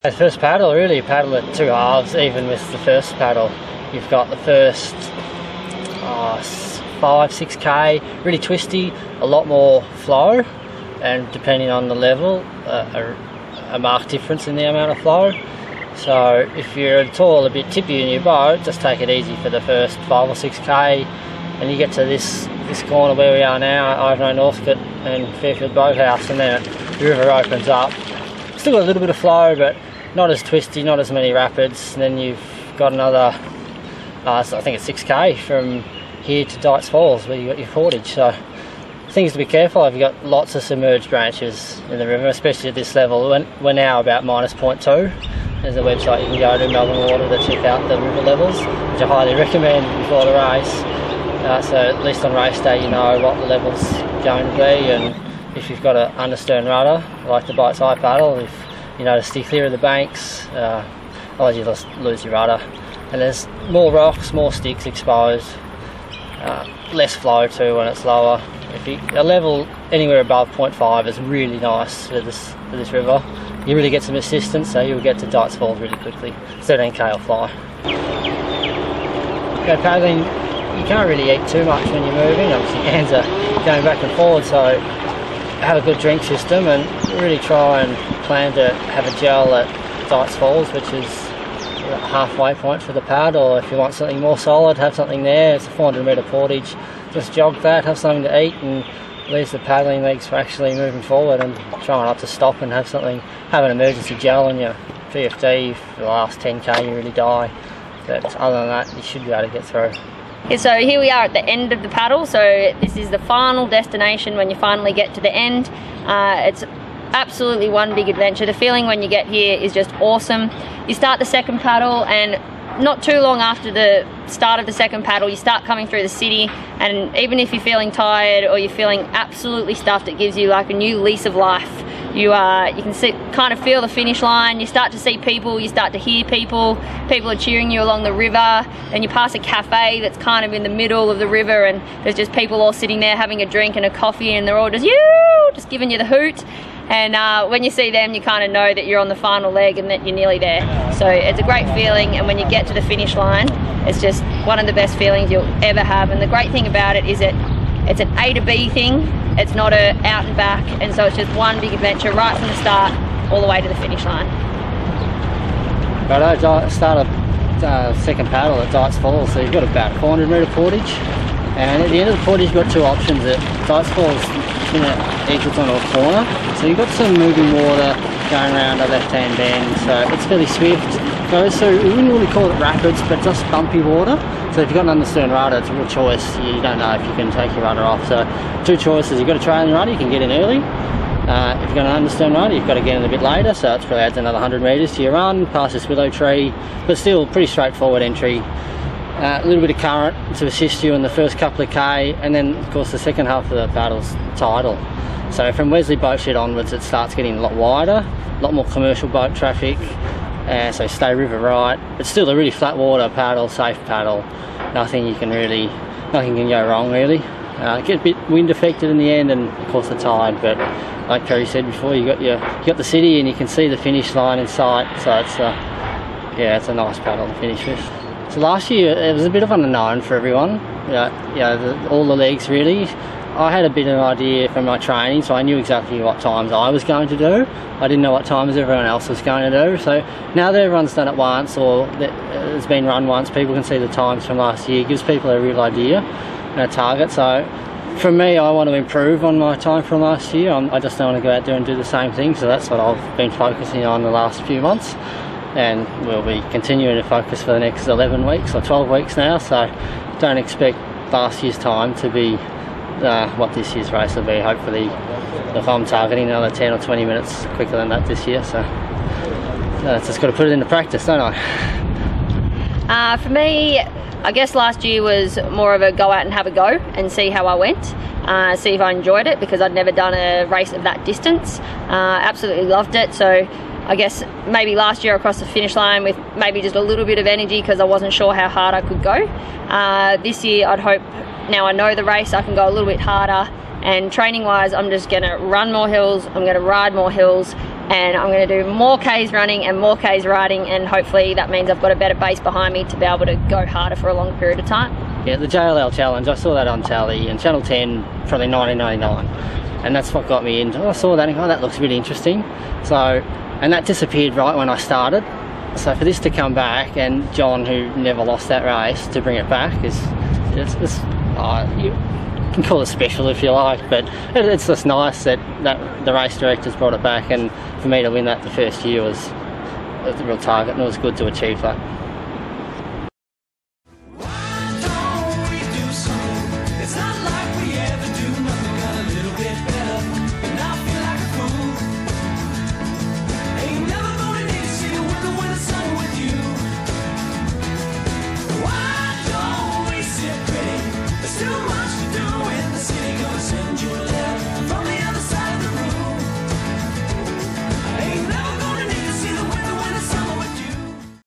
The first paddle, really you paddle at two halves. Even with the first paddle, you've got the first 5-6k, really twisty, a lot more flow, and depending on the level, a marked difference in the amount of flow. So if you're at all a bit tippy in your boat, just take it easy for the first 5 or 6k, and you get to this corner where we are now, Ivanhoe Northcote and Fairfield Boathouse, and then the river opens up. Still got a little bit of flow, but not as twisty, not as many rapids. And then you've got another, I think it's 6k from here to Dights Falls where you got your portage. So things to be careful of. You've got lots of submerged branches in the river, especially at this level. We're now about -0.2. There's a website you can go to, Melbourne Water, to check out the river levels, which I highly recommend before the race. So at least on race day you know what the level's going to be, and if you've got an understern rudder like the Bites Eye paddle, if you know to steer clear of the banks, otherwise you just lose your rudder. And there's more rocks, more sticks exposed, less flow too when it's lower. A level anywhere above 0.5 is really nice for this river. You really get some assistance, so you'll get to Dights Falls really quickly. 17k will fly. Go paddling, you can't really eat too much when you're moving. Obviously your hands are going back and forward, so have a good drink system and really try and plan to have a gel at Dights Falls, which is a halfway point for the pad, or if you want something more solid, have something there. It's a 400 metre portage. Just jog that, have something to eat, and leaves the paddling legs for actually moving forward, and try not to stop and have an emergency gel on your VFD for the last 10k you really die. But other than that, you should be able to get through. Yeah, so here we are at the end of the paddle, so this is the final destination when you finally get to the end. It's absolutely one big adventure. The feeling when you get here is just awesome. You start the second paddle, and not too long after the start of the second paddle you start coming through the city, and even if you're feeling tired or you're feeling absolutely stuffed, it gives you like a new lease of life. You can kind of feel the finish line, you start to see people, you start to hear people are cheering you along the river, and you pass a cafe that's kind of in the middle of the river, and there's just people all sitting there having a drink and a coffee, and they're all just giving you the hoot. And when you see them, you kind of know that you're on the final leg and that you're nearly there. So it's a great feeling, and when you get to the finish line, it's just one of the best feelings you'll ever have. And the great thing about it is that it's an A to B thing, it's not a out and back, and so it's just one big adventure right from the start all the way to the finish line. Right, I started second paddle at Dights Falls, so you've got about 400 metre portage, and at the end of the portage you've got two options. At Dights Falls equals onto a corner, so you've got some moving water going around a left-hand bend, so it's fairly swift. So we wouldn't really call it rapids, but just bumpy water. So if you've got an understern rudder, it's a real choice. You don't know if you can take your rudder off. So two choices: you've got a trailing rudder, you can get in early. If you've got an understern rudder, you've got to get in a bit later, so it probably adds another 100 metres to your run, past this willow tree, but still pretty straightforward entry. A little bit of current to assist you in the first couple of k, and then of course the second half of the paddle's tidal. So from Wesley Boat Shed onwards it starts getting a lot wider, a lot more commercial boat traffic, so stay river right. It's still a really flat water paddle, safe paddle. Nothing can go wrong really. Get a bit wind affected in the end, and of course the tide, but like Peri said before, you got the city and you can see the finish line in sight, so it's a nice paddle to finish with. So last year it was a bit of an unknown for everyone, all the legs really. I had a bit of an idea from my training, so I knew exactly what times I was going to do. I didn't know what times everyone else was going to do. So now that everyone's done it once, or it's been run once, people can see the times from last year. It gives people a real idea and a target. So for me, I want to improve on my time from last year. I just don't want to go out there and do the same thing, so that's what I've been focusing on the last few months, and we'll be continuing to focus for the next 11 weeks or 12 weeks now. So don't expect last year's time to be what this year's race will be. Hopefully, if I'm targeting another 10 or 20 minutes quicker than that this year, so just got to put it into practice, don't I? For me, I guess last year was more of a go out and have a go and see how I went, see if I enjoyed it, because I'd never done a race of that distance. Absolutely loved it. So I guess maybe last year across the finish line with maybe just a little bit of energy because I wasn't sure how hard I could go. This year I'd hope, now I know the race, I can go a little bit harder, and training wise I'm just going to run more hills, I'm going to ride more hills, and I'm going to do more Ks running and more Ks riding, and hopefully that means I've got a better base behind me to be able to go harder for a long period of time. Yeah, the JLL Challenge, I saw that on telly, and Channel 10 probably 1999, and that's what got me into. I saw that and oh, that looks really interesting. So, and that disappeared right when I started. So for this to come back, and John, who never lost that race, to bring it back is just you can call it special if you like, but it's just nice that the race directors brought it back, and for me to win that the first year was a real target, and it was good to achieve that.